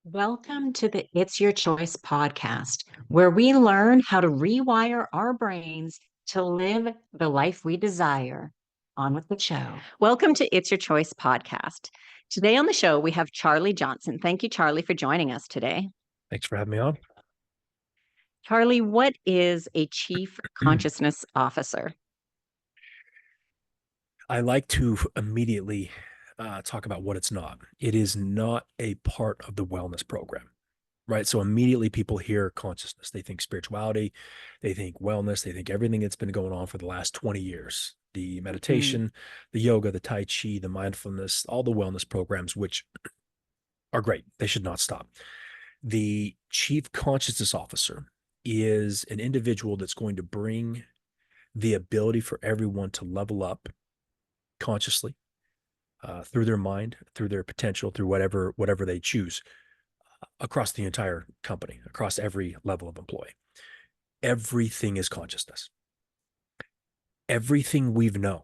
Welcome to the It's Your Choice podcast, where we learn how to rewire our brains to live the life we desire. On with the show. Welcome to It's Your Choice podcast. Today on the show, we have Charley Johnson. Thank you, Charley, for joining us today. Thanks for having me on. Charley, what is a chief consciousness officer? I like to immediately talk about what it's not. It is not a part of the wellness program, right? So immediately people hear consciousness. They think spirituality, they think wellness, they think everything that's been going on for the last 20 years. The Hmm. meditation, the yoga, the Tai Chi, the mindfulness, all the wellness programs, which are great. They should not stop. The chief consciousness officer is an individual that's going to bring the ability for everyone to level up consciously through their mind, through their potential, through whatever they choose across the entire company, across every level of employee. Everything is consciousness. Everything we've known,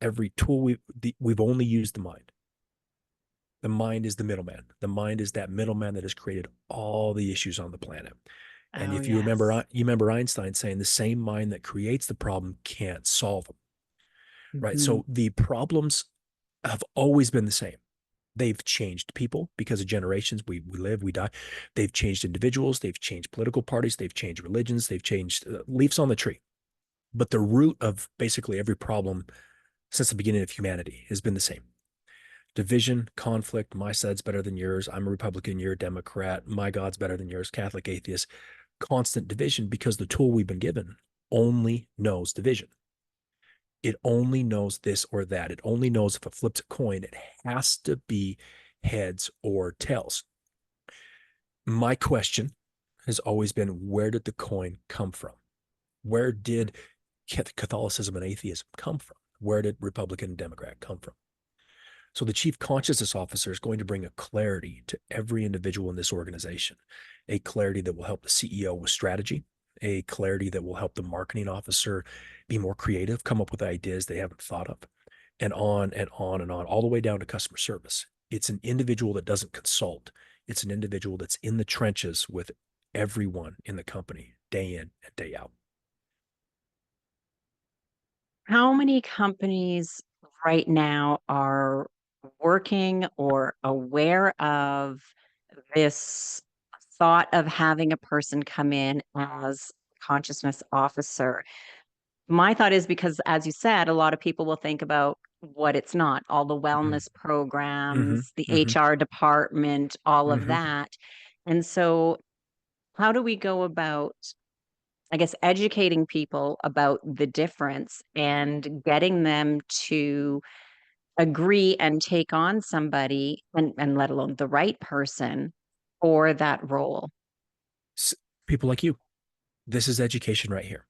every tool we've only used the mind. The mind is the middleman. The mind is that middleman that has created all the issues on the planet. And Oh, if yes. you remember Einstein saying the same mind that creates the problem can't solve them, right? Hmm. So the problems have always been the same. They've changed people because of generations. We live, we die. They've changed individuals. They've changed political parties. They've changed religions. They've changed leaves on the tree. But the root of basically every problem since the beginning of humanity has been the same: division, conflict. My side's better than yours. I'm a Republican. You're a Democrat. My God's better than yours. Catholic, atheist. Constant division because the tool we've been given only knows division. It only knows this or that. It only knows if it flips a coin, it has to be heads or tails. My question has always been, where did the coin come from? Where did Catholicism and atheism come from? Where did Republican and Democrat come from? So the chief consciousness officer is going to bring a clarity to every individual in this organization, a clarity that will help the CEO with strategy, a clarity that will help the marketing officer be more creative, come up with ideas they haven't thought of, and on and on and on, all the way down to customer service. It's an individual that doesn't consult. It's an individual that's in the trenches with everyone in the company day in and day out. How many companies right now are working or aware of this thought of having a person come in as consciousness officer? My thought is because, as you said, a lot of people will think about what it's not, all the Mm-hmm. wellness Mm-hmm. programs, the Mm-hmm. HR department, all of Mm-hmm. that. And so, how do we go about, I guess, educating people about the difference and getting them to agree and take on somebody and let alone the right person for that role? People like you. This is education right here.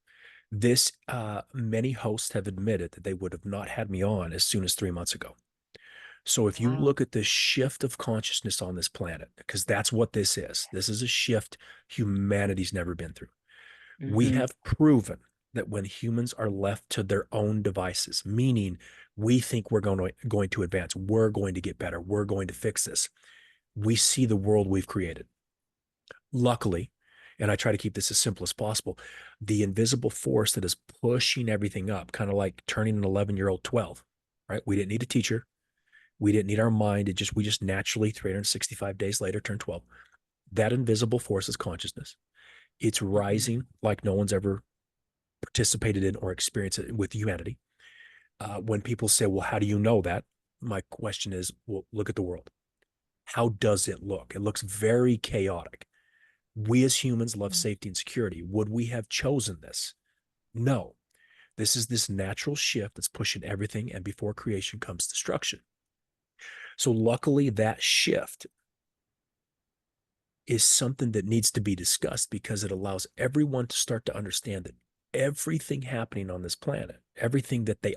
This many hosts have admitted that they would have not had me on as soon as 3 months ago. So if you Wow. look at the shift of consciousness on this planet, because that's what this is a shift humanity's never been through. We Hmm. have proven that when humans are left to their own devices, meaning we think going to advance, we're going to get better, we're going to fix this, we see the world we've created. Luckily, and I try to keep this as simple as possible, the invisible force that is pushing everything up, kind of like turning an 11-year-old 12, right? We didn't need a teacher. We didn't need our mind. We just naturally 365 days later turned 12. That invisible force is consciousness. It's Hmm. rising like no one's ever participated in or experienced it with humanity. When people say, well, how do you know that? My question is, well, look at the world. How does it look? It looks very chaotic. We as humans love safety and security. Would we have chosen this? No. This is this natural shift that's pushing everything, and before creation comes destruction. So, luckily, that shift is something that needs to be discussed because it allows everyone to start to understand that everything happening on this planet, everything they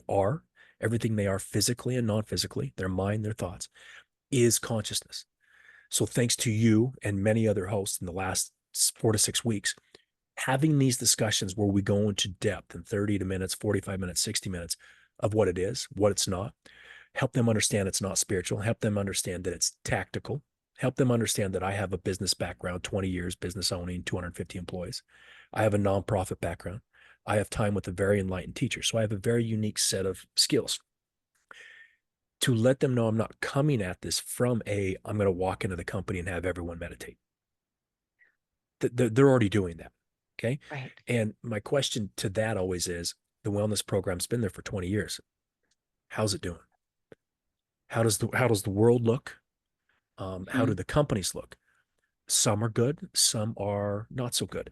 are physically and non physically, their mind, their thoughts, is consciousness. So, thanks to you and many other hosts in the last 4 to 6 weeks, having these discussions where we go into depth in 30 minutes, 45 minutes, 60 minutes of what it is, what it's not, help them understand it's not spiritual, help them understand that it's tactical, help them understand that I have a business background, 20 years business owning, 250 employees. I have a nonprofit background. I have time with a very enlightened teacher. So I have a very unique set of skills to let them know I'm not coming at this from I'm going to walk into the company and have everyone meditate. They're already doing that. Okay. Right. And my question to that always is the wellness program's been there for 20 years. How's it doing? How does the world look? How do Mhm. the companies look? Some are good, some are not so good.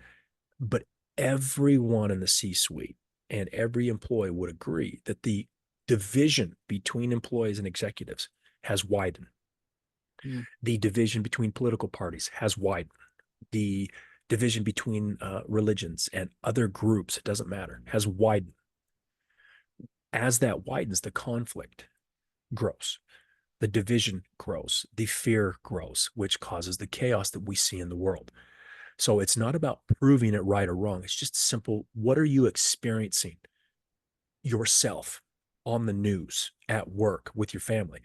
But everyone in the C-suite and every employee would agree that the division between employees and executives has widened. Mm. The division between political parties has widened. The division between religions and other groups, it doesn't matter, has widened. As that widens, the conflict grows, the division grows, the fear grows, which causes the chaos that we see in the world. So it's not about proving it right or wrong. It's just simple. What are you experiencing yourself on the news, at work, with your family?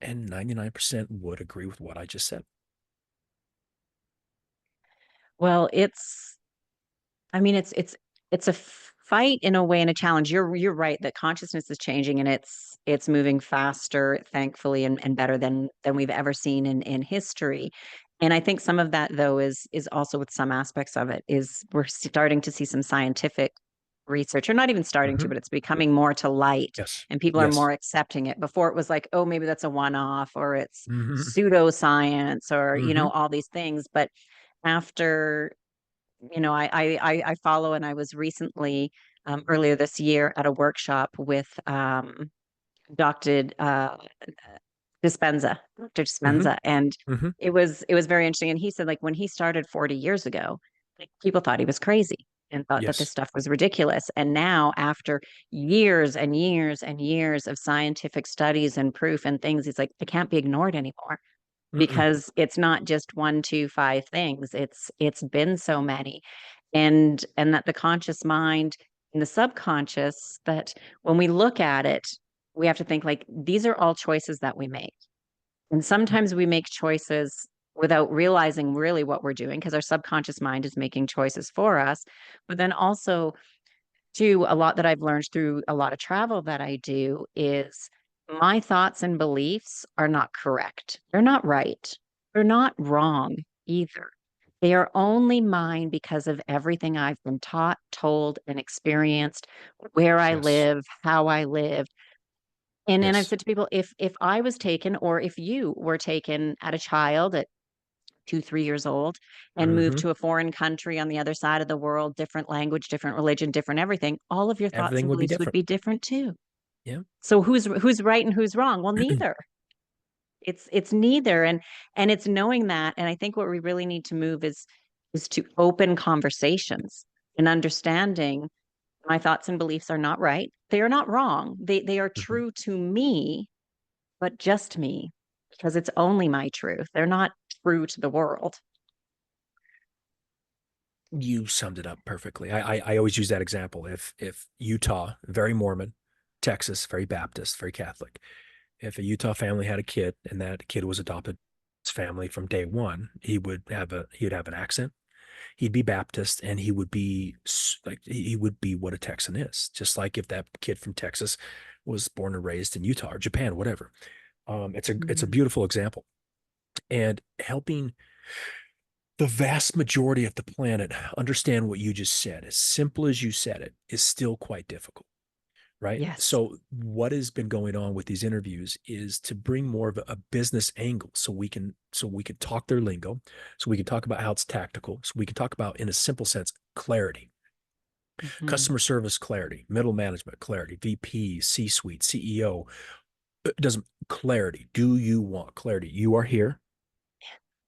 And 99% would agree with what I just said. Well, I mean, it's a fight in a way and a challenge. You're right that consciousness is changing and it's moving faster, thankfully, and better than we've ever seen in history. And I think some of that though is also with some aspects of it is we're starting to see some scientific research, or not even starting to, Mm-hmm. but it's becoming more to light Yes. and people are Yes. more accepting it. Before it was like, oh, maybe that's a one-off or it's Mm-hmm. pseudoscience or, Mm-hmm. all these things. But after I follow, and I was recently earlier this year at a workshop with Dr. Dr. Mm-hmm. Dispenza, and Mm-hmm. it was very interesting. And he said, like when he started 40 years ago, like people thought he was crazy and thought that this Yes. stuff was ridiculous. And now, after years and years and years of scientific studies and proof and things, he's like, it can't be ignored anymore Mm-mm. because it's not just one, two, five things. It's been so many. And that the conscious mind and the subconscious, that when we look at it, we have to think like these are all choices that we make. And sometimes we make choices without realizing really what we're doing because our subconscious mind is making choices for us. But then also too, a lot that I've learned through a lot of travel that I do is my thoughts and beliefs are not correct. They're not right. They're not wrong either. They are only mine because of everything I've been taught, told, and experienced, where I Yes. live, how I live. And then I've Yes. said to people, if I was taken, or if you were taken at a child at 2, 3 years old and moved Mm-hmm. to a foreign country on the other side of the world, different language, different religion, different everything, all of your thoughts Everything and would be beliefs would different. be different too. Yeah. So who's right and who's wrong? Well, neither. It's neither. And it's knowing that. And I think what we really need to move is to open conversations and understanding my thoughts and beliefs are not right. They are not wrong. They are Mm-hmm. true to me, but just me, because it's only my truth. They're not true to the world. You summed it up perfectly. I always use that example. If Utah, very Mormon, Texas, very Baptist, very Catholic. If a Utah family had a kid and that kid was adopted his family from day one, he would have an accent. He'd be Baptist and he would be what a Texan is. Just like if that kid from Texas was born and raised in Utah or Japan, whatever. It's a Mhm. beautiful example. And helping the vast majority of the planet understand what you just said, as simple as you said it, is still quite difficult, right? Yes. So, what has been going on with these interviews is to bring more of a business angle, so we can talk their lingo, so we can talk about how it's tactical, so we can talk about, in a simple sense, clarity, Mhm. customer service clarity, middle management clarity, VP, C-suite, CEO. It doesn't clarity. Do you want clarity? You are here,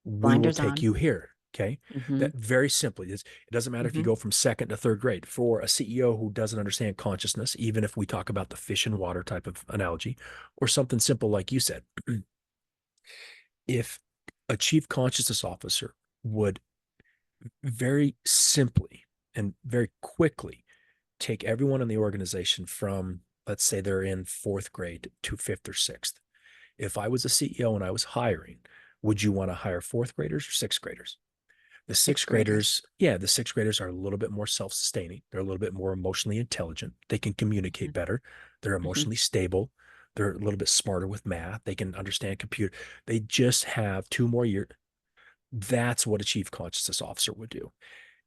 we will Blinders take on. you here. Okay. Mhm. That very simply is, it doesn't matter if you Mhm. go from second to third grade. For a CEO who doesn't understand consciousness, even if we talk about the fish and water type of analogy, or something simple like you said, if a chief consciousness officer would very simply and very quickly take everyone in the organization from, let's say they're in fourth grade to fifth or sixth. If I was a CEO and I was hiring, Would you want to hire fourth graders or sixth graders? Sixth graders. The sixth graders are a little bit more self-sustaining. They're a little bit more emotionally intelligent. They can communicate Mhm, better. They're mhm. emotionally stable. They're a little bit smarter with math. They can understand computer. They just have 2 more years. That's what a chief consciousness officer would do.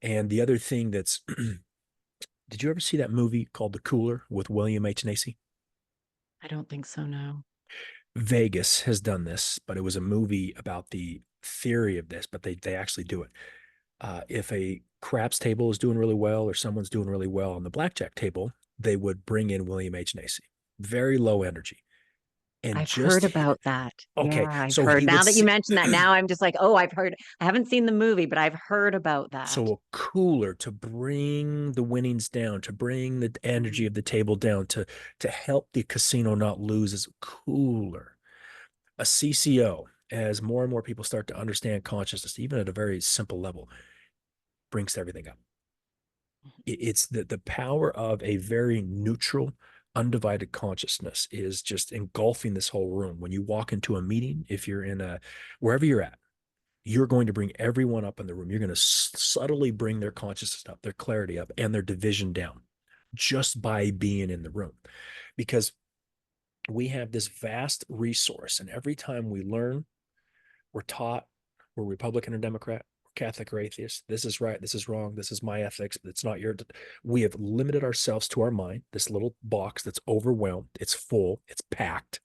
And the other thing that's, did you ever see that movie called The Cooler with William H. Macy? I don't think so, no. Vegas has done this, but it was a movie about the theory of this, but they actually do it. If a craps table is doing really well or someone's doing really well on the blackjack table, they would bring in William H. Macy. Very low energy. And I've heard just, about that. Yeah, okay, I've so heard. he would Now that you sit, mention that, now I'm just like, oh, I've heard. I haven't seen the movie, but I've heard about so that. a cooler to bring the winnings down, to bring the energy Mhm. of the table down, to help the casino not lose is cooler. A CCO, as more and more people start to understand consciousness, even at a very simple level, brings everything up. It's the power of a very neutral, undivided consciousness is just engulfing this whole room. When you walk into a meeting, if you're in a wherever you're at, you're going to bring everyone up in the room. You're going to subtly bring their consciousness up, their clarity up, and their division down just by being in the room. Because we have this vast resource, and every time we learn, we're taught, we're Republican or Democrat, we're Catholic or atheist. This is right, this is wrong, this is my ethics, but it's not your. We have limited ourselves to our mind, this little box that's overwhelmed, it's full, it's packed.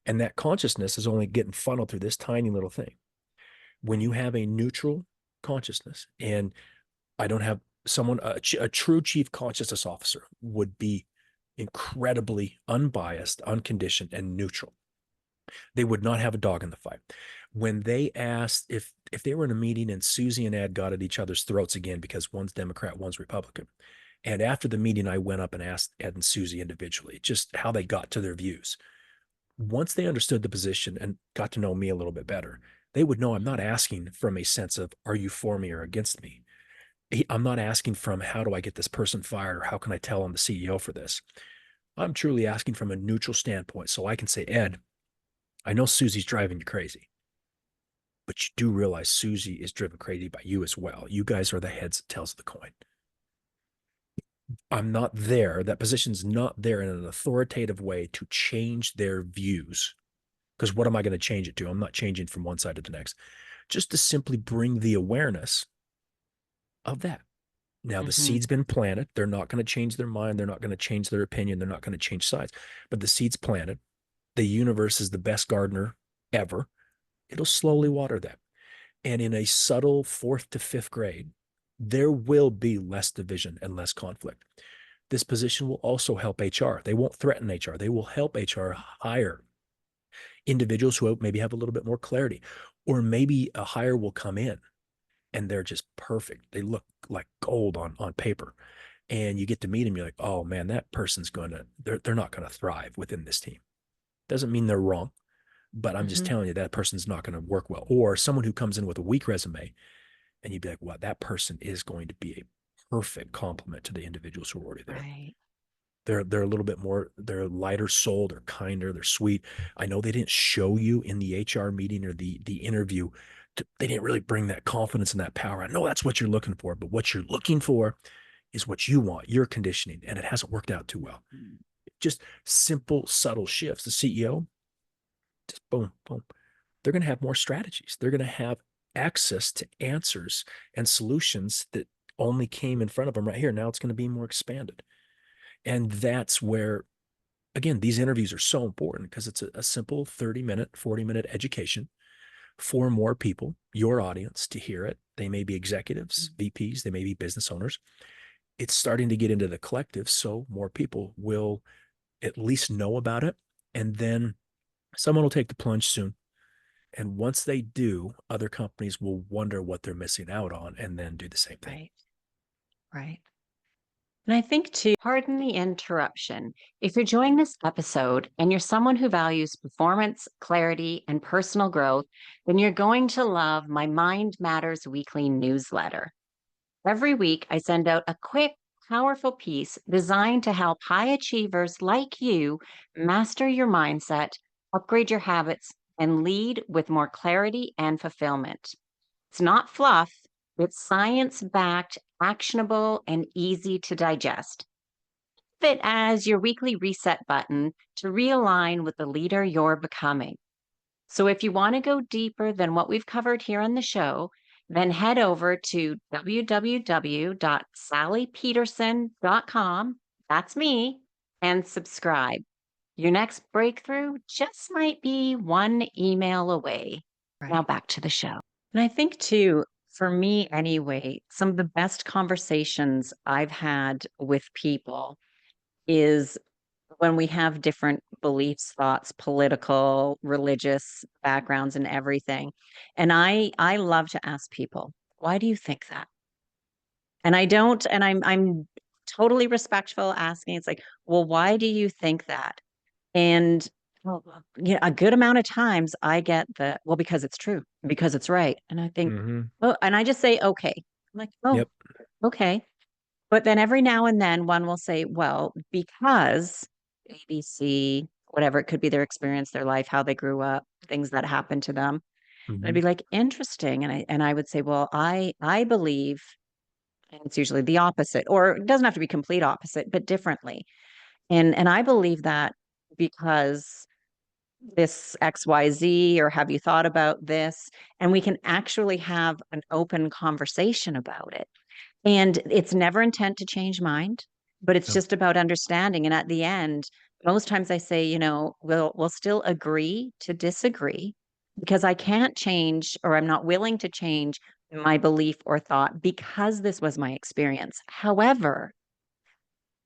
And that consciousness is only getting funneled through this tiny little thing. When you Right. have a neutral consciousness, and I don't have someone, a true chief consciousness officer would be incredibly unbiased, unconditioned, and neutral. They would not have a dog in the fight. When they asked if they were in a meeting and Susie and Ed got at each other's throats again because one's Democrat, one's Republican. And after the meeting, I went up and asked Ed and Susie individually just how they got to their views. Once they understood the position and got to know me a little bit better, they would know I'm not asking from a sense of, are you for me or against me? I'm not asking from, how do I get this person fired or how can I tell I'm the CEO for this? I'm truly asking from a neutral standpoint. So I can say, Ed, I know Susie's driving you crazy, but you do realize Susie is driven crazy by you as well. You guys are the heads and tails of the coin. I'm not there. That position's not there in an authoritative way to change their views. Because what am I going to change it to? I'm not changing from one side to the next. Just to simply bring the awareness of that. Now, the Hmm. seed's been planted. They're not going to change their mind. They're not going to change their opinion. They're not going to change sides. But the seed's planted. The universe is the best gardener ever. It'll slowly water that. And in a subtle fourth to fifth grade, there will be less division and less conflict. This position will also help HR. They won't threaten HR. They will help HR hire individuals who maybe have a little bit more clarity, or maybe a hire will come in and they're just perfect. They look like gold on paper. And you get to meet them, you're like, oh man, that person's they're not going to thrive within this team. Doesn't mean they're wrong, but I'm just Hmm. telling you that person's not going to work well. Or someone who comes in with a weak resume, and you'd be like, well, that person is going to be a perfect complement to the individuals who are already there. Right. They're a little bit more, they're lighter soul, they're kinder, they're sweet. I know they didn't show you in the HR meeting or the interview. They didn't really bring that confidence and that power. I know that's what you're looking for, but what you're looking for is what you want, your conditioning, and it hasn't worked out too well. Mhm. Just simple, subtle shifts. The CEO, just boom, boom. They're going to have more strategies. They're going to have access to answers and solutions that only came in front of them right here. Now it's going to be more expanded. And that's where, again, these interviews are so important because it's a simple 30-minute, 40-minute education for more people, your audience, to hear it. They may be executives, VPs, they may be business owners. It's starting to get into the collective, so more people will at least know about it. And then someone will take the plunge soon. And once they do, other companies will wonder what they're missing out on and then do the same thing. Right. Right. And I think too, pardon the interruption. If you're enjoying this episode and you're someone who values performance, clarity, and personal growth, then you're going to love my Mind Matters weekly newsletter. Every week, I send out a quick, powerful piece designed to help high achievers like you master your mindset, upgrade your habits, and lead with more clarity and fulfillment. It's not fluff, it's science backed, actionable, and easy to digest. Fit as your weekly reset button to realign with the leader you're becoming. So if you want to go deeper than what we've covered here on the show, then head over to www.sallypederson.com. That's me, and subscribe. Your next breakthrough just might be one email away. Now Right. back to the show. And I think, too, for me anyway, some of the best conversations I've had with people is when we have different beliefs, thoughts, political, religious backgrounds and everything. And I love to ask people, why do you think that? And I don't, and I'm totally respectful asking. It's like, well, why do you think that? And a good amount of times I get the, well, because it's true, because it's right. And I think, Hmm. oh, and I just say, okay. I'm like, oh, Yep. okay. But then every now and then one will say, well, because ABC, whatever it could be, their experience, their life, how they grew up, things that happened to them. And I'd Hmm. be like, interesting. And I would say, well, I believe, and it's usually the opposite, or it doesn't have to be complete opposite, but differently. And I believe that because this XYZ, or have you thought about this? And we can actually have an open conversation about it. And it's never intent to change mind, but it's Yep. just about understanding. And at the end, most times I say, we'll still agree to disagree because I can't change, or I'm not willing to change my belief or thought because this was my experience. However,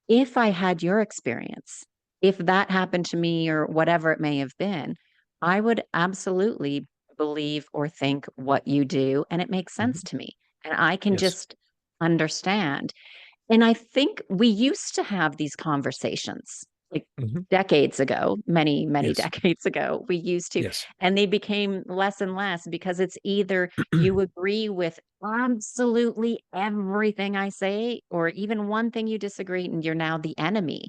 if I had your experience, if that happened to me or whatever it may have been, I would absolutely believe or think what you do. And it makes sense Hmm. to me. And I can Yes. just understand. And I think we used to have these conversations like Hmm. decades ago, many, many Yes. decades ago. We used to, Yes. and they became less and less because it's either you agree with absolutely everything I say, or even one thing you disagree, and you're now the enemy,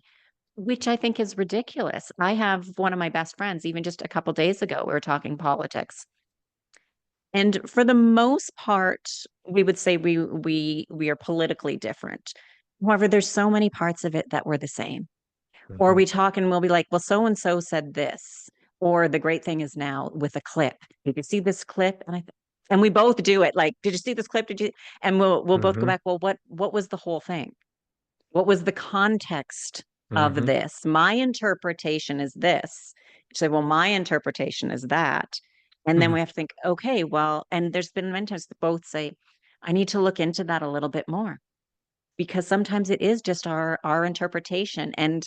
which I think is ridiculous. I have one of my best friends, even just a couple days ago, we were talking politics. And for the most part, we would say we are politically different. However, there's so many parts of it that were the same. Or Hmm. we talk and we'll be like, well, so and so said this. Or the great thing is now with a clip. Did you see this clip? And we both do it. Like, did you see this clip? Did you? And we'll both go Hmm. back. Well, what was the whole thing? What was the context of Hmm. this? My interpretation is this. You say, well, my interpretation is that. And then Hmm. we have to think, okay, well, and there's been many times that both say, I need to look into that a little bit more because sometimes it is just our interpretation. And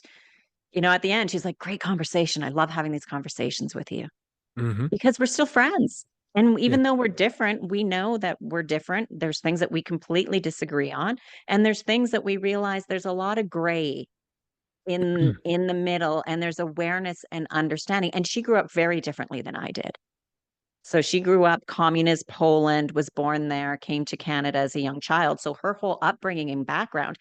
at the end, she's like, great conversation. I love having these conversations with you Hmm. because we're still friends. And Yeah. even though we're different, we know that we're different. There's things that we completely disagree on. And there's things that we realize there's a lot of gray in the middle, and there's awareness and understanding. And she grew up very differently than I did. So she grew up communist Poland, was born there, came to Canada as a young child. So her whole upbringing and background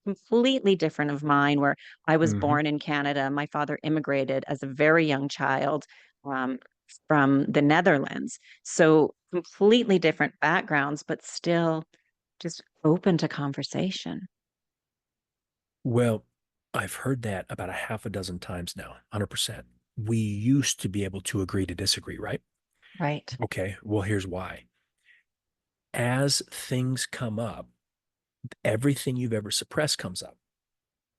completely different of mine, where I was Hmm. born in Canada. My father immigrated as a very young child um, from the Netherlands. So completely different backgrounds, but still just open to conversation. Well, I've heard that about a half a dozen times now, 100%. We used to be able to agree to disagree, right? Right. Okay, well, here's why. As things come up, everything you've ever suppressed comes up.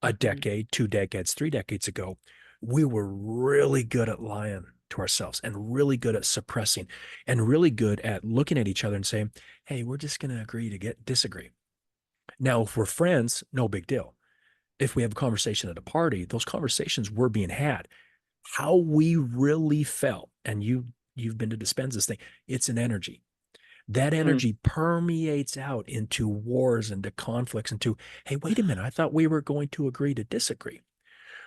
A Mhm. decade, 2 decades, 3 decades ago, we were really good at lying to ourselves and really good at suppressing and really good at looking at each other and saying, hey, we're just going to agree to get disagree. Now, if we're friends, no big deal. If we have a conversation at a party, those conversations were being had. How we really felt, and you've been to dispense this thing, it's an energy. That Mm. energy permeates out into wars, into conflicts, into, hey, wait a minute, I thought we were going to agree to disagree.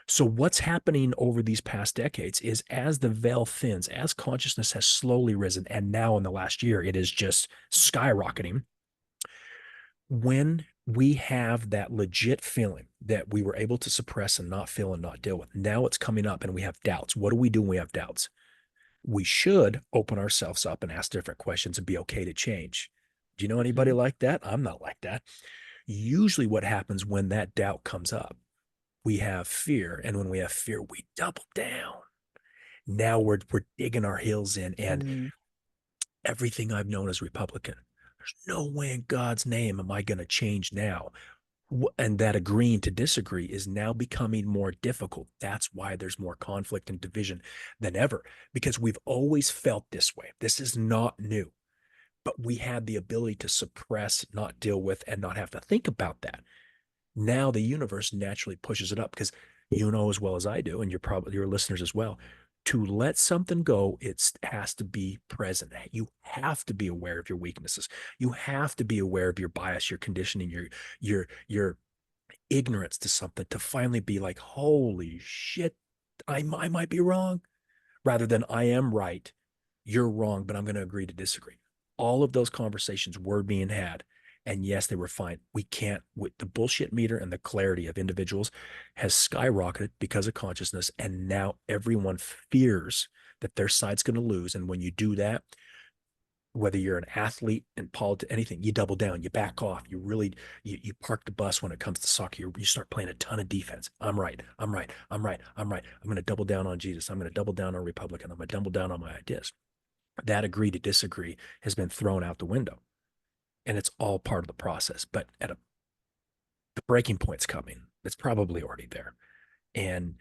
So, what's happening over these past decades is as the veil thins, as consciousness has slowly risen, and now in the last year, it is just skyrocketing. When we have that legit feeling that we were able to suppress and not feel and not deal with, now it's coming up and we have doubts. What do we do when we have doubts? We should open ourselves up and ask different questions and be okay to change. Do you know anybody Mhm. like that? I'm not like that. Usually, what happens when that doubt comes up, we have fear. And when we have fear, we double down. Now we're digging our heels in. And Mm. everything I've known as Republican, there's no way in God's name am I going to change now. And that agreeing to disagree is now becoming more difficult. That's why there's more conflict and division than ever, because we've always felt this way. This is not new, but we had the ability to suppress, not deal with, and not have to think about that. Now the universe naturally pushes it up because you know as well as I do, and you're probably your listeners as well. To let something go, it has to be present. You have to be aware of your weaknesses. You have to be aware of your bias, your conditioning, your ignorance to something to finally be like, holy shit, I might be wrong, rather than I am right, you're wrong, but I'm going to agree to disagree. All of those conversations were being had. And yes, they were fine. We can't, with the bullshit meter and the clarity of individuals has skyrocketed because of consciousness. And now everyone fears that their side's going to lose. And when you do that, whether you're an athlete in politics, anything, you double down, you back off, you really, you park the bus when it comes to soccer. You start playing a ton of defense. I'm right. I'm right. I'm right. I'm right. I'm going to double down on Jesus. I'm going to double down on Republican. I'm going to double down on my ideas. That agree to disagree has been thrown out the window, and it's all part of the process. But the breaking point's coming. It's probably already there, and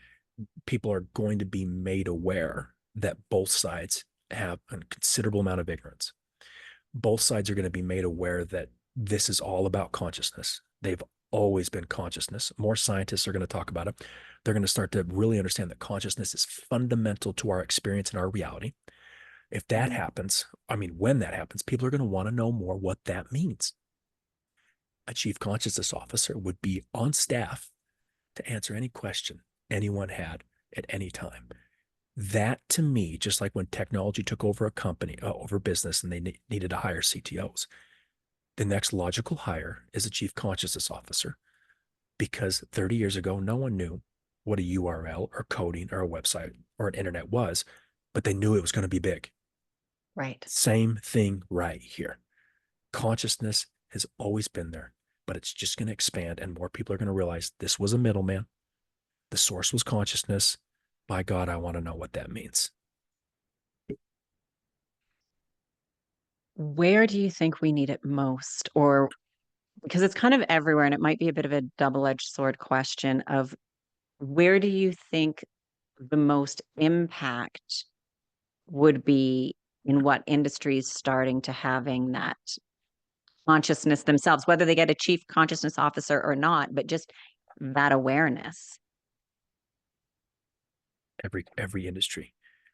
people are going to be made aware that both sides have a considerable amount of ignorance. Both sides are going to be made aware that this is all about consciousness. They've always been consciousness. More scientists are going to talk about it. They're going to start to really understand that consciousness is fundamental to our experience and our reality. If that Mm. happens, I mean, when that happens, people are going to want to know more what that means. A chief consciousness officer would be on staff to answer any question anyone had at any time. That to me, just like when technology took over a company, over business, and they needed to hire CTOs, the next logical hire is a chief consciousness officer because 30 years ago, no one knew what a URL or coding or a website or an internet was, but they knew it was going to be big. Right. Same thing right here. Consciousness has always been there, but it's just going to expand, and more people are going to realize this was a middleman. The source was consciousness. By God, I want to know what that means. Where do you think we need it most? Or because it's kind of everywhere, and it might be a bit of a double-edged sword question of where do you think the most impact would be in what industries starting to having that consciousness themselves, whether they get a chief consciousness officer or not, but just that awareness. Every industry.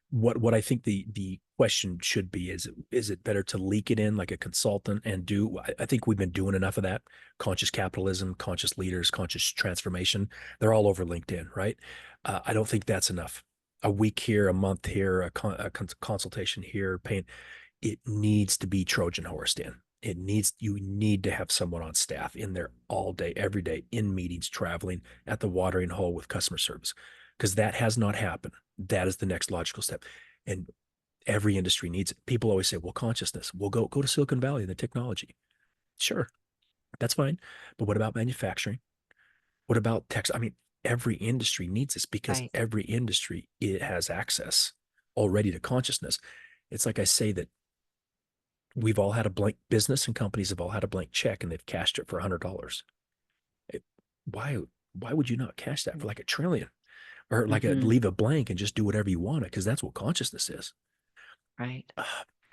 What I think the question should be is it better to leak it in like a consultant and do I think we've been doing enough of that. Conscious capitalism, conscious leaders, conscious transformation, they're all over LinkedIn, right? I don't think that's enough. A week here, a month here, a consultation here, paying, it needs to be Trojan horsed in. It needs, you need to have someone on staff in there all day, every day, in meetings, traveling at the watering hole with customer service, because that has not happened. That is the next logical step. And every industry needs it. People always say, well, consciousness, we'll go to Silicon Valley and the technology. Sure, that's fine. But what about manufacturing? What about tech? I mean, every industry needs this because Right. every industry it has access already to consciousness. It's like I say that we've all had a blank business and companies have all had a blank check and they've cashed it for $100. It, why why would you not cash that for like a trillion or like a Hmm. leave a blank and just do whatever you want it because that's what consciousness is. Right. Uh,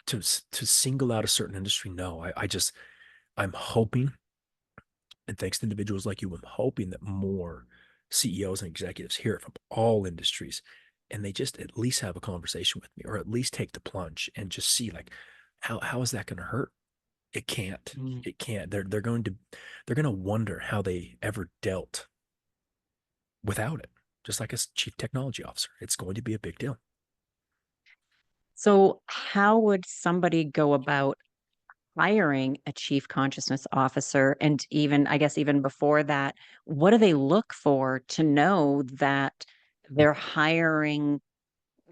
to single out a certain industry, no. I just I'm hoping, and thanks to individuals like you, I'm hoping that more CEOs and executives hear it from all industries and they just at least have a conversation with me or at least take the plunge and just see like how is that going to hurt. It can't. Mm. It can't. They're going to wonder how they ever dealt without it. Just like a chief technology officer, it's going to be a big deal. So, how would somebody go about hiring a chief consciousness officer? And even, I guess, even before that, what do they look for to know that they're hiring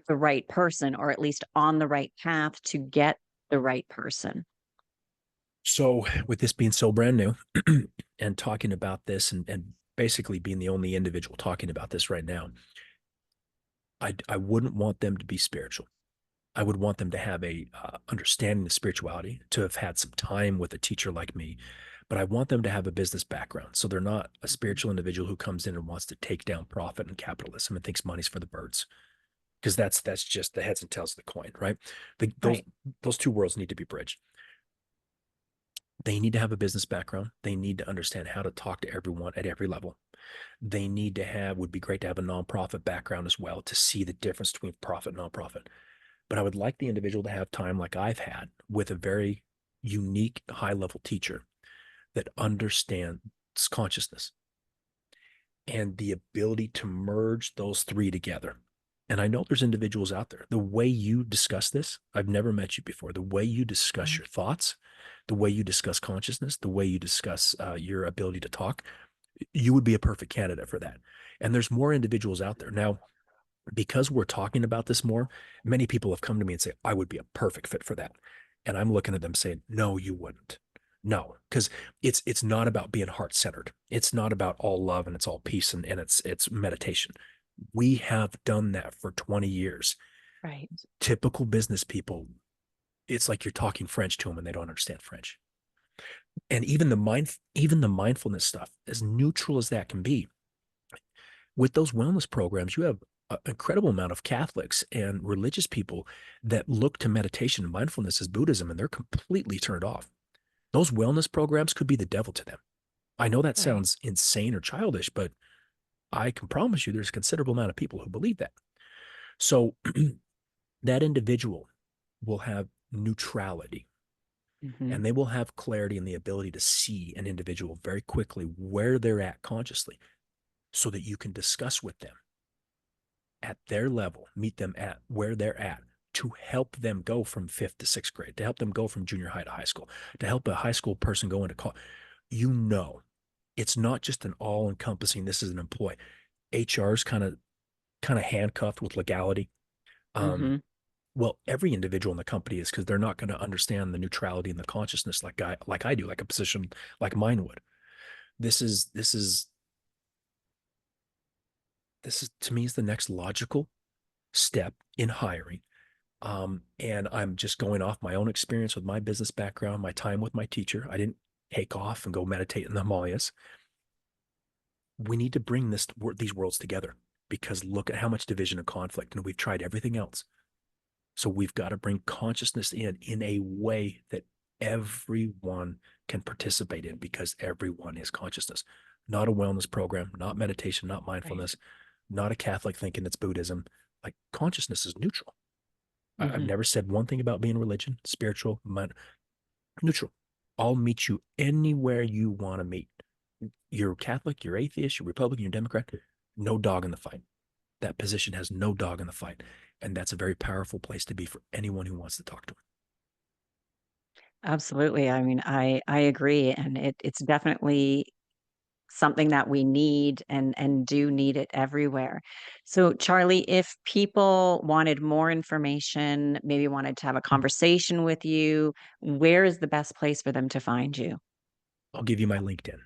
the right person, or at least on the right path to get the right person? So, with this being so brand new and talking about this and basically being the only individual talking about this right now, I wouldn't want them to be spiritual. I would want them to have a understanding of spirituality, to have had some time with a teacher like me, but I want them to have a business background. So they're not a Mhm. spiritual individual who comes in and wants to take down profit and capitalism and thinks money's for the birds, because that's just the heads and tails of the coin, right? The, those Right. those two worlds need to be bridged. They need to have a business background. They need to understand how to talk to everyone at every level. They need to have, would be great to have a nonprofit background as well to see the difference between profit and nonprofit. But I would like the individual to have time like I've had with a very unique high level teacher that understands consciousness and the ability to merge those three together. And I know there's individuals out there. The way you discuss this, I've never met you before. The way you discuss Mhm. your thoughts, the way you discuss consciousness, the way you discuss your ability to talk, you would be a perfect candidate for that. And there's more individuals out there. Now, because we're talking about this more, many people have come to me and say, I would be a perfect fit for that. And I'm looking at them saying, no, you wouldn't. No, because it's not about being heart centered. It's not about all love and it's all peace and it's meditation. We have done that for 20 years. Right. Typical business people, it's like you're talking French to them and they don't understand French. And even the mindfulness stuff, as neutral as that can be, with those wellness programs, you have an incredible amount of Catholics and religious people that look to meditation and mindfulness as Buddhism, and they're completely turned off. Those wellness programs could be the devil to them. I know that Right. sounds insane or childish, but I can promise you there's a considerable amount of people who believe that. So that individual will have neutrality Hmm. and they will have clarity and the ability to see an individual very quickly where they're at consciously so that you can discuss with them at their level, meet them at where they're at to help them go from fifth to sixth grade, to help them go from junior high to high school, to help a high school person go into college. You know, it's not just an all encompassing, this is an employee. HR is kind of handcuffed with legality. Um, Hmm. well, every individual in the company is because they're not going to understand the neutrality and the consciousness like I do, like a position like mine would. This is this is this is to me is the next logical step in hiring. And I'm just going off my own experience with my business background, my time with my teacher. I didn't take off and go meditate in the Himalayas. We need to bring these worlds together because look at how much division and conflict, and we've tried everything else. So we've got to bring consciousness in a way that everyone can participate in because everyone is consciousness. Not a wellness program, not meditation, not Right. mindfulness, not a Catholic thinking it's Buddhism. Like consciousness is neutral. I've Hmm. never said one thing about being religion, spiritual, neutral. I'll meet you anywhere you want to meet. You're Catholic, you're atheist, you're Republican, you're Democrat. No dog in the fight. That position has no dog in the fight. And that's a very powerful place to be for anyone who wants to talk to him. Absolutely. I mean, I agree, and it's definitely something that we need and do need it everywhere. So, Charlie, if people wanted more information, maybe wanted to have a conversation with you, where is the best place for them to find you? I'll give you my LinkedIn.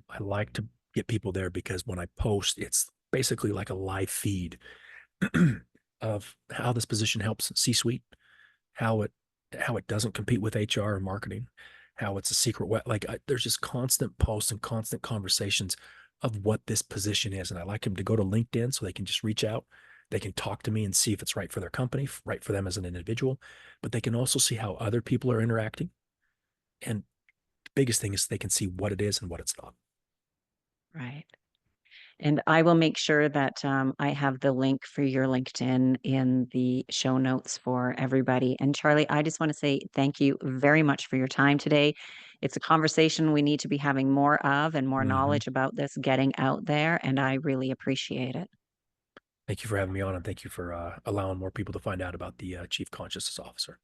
I like to get people there because when I post, it's basically like a live feed of how this position helps C-suite, how it how it doesn't compete with HR and marketing, how it's a secret there's just constant posts and constant conversations of what this position is, and I like them to go to LinkedIn so they can just reach out. They can talk to me and see if it's right for their company, right for them as an individual, but they can also see how other people are interacting. And the biggest thing is they can see what it is and what it's not. Right. And I will make sure that I have the link for your LinkedIn in the show notes for everybody. And Charlie, I just want to say thank you very much for your time today. It's a conversation we need to be having more of and more Mm-hmm. knowledge about this getting out there. And I really appreciate it. Thank you for having me on, and thank you for allowing more people to find out about the Chief Consciousness Officer.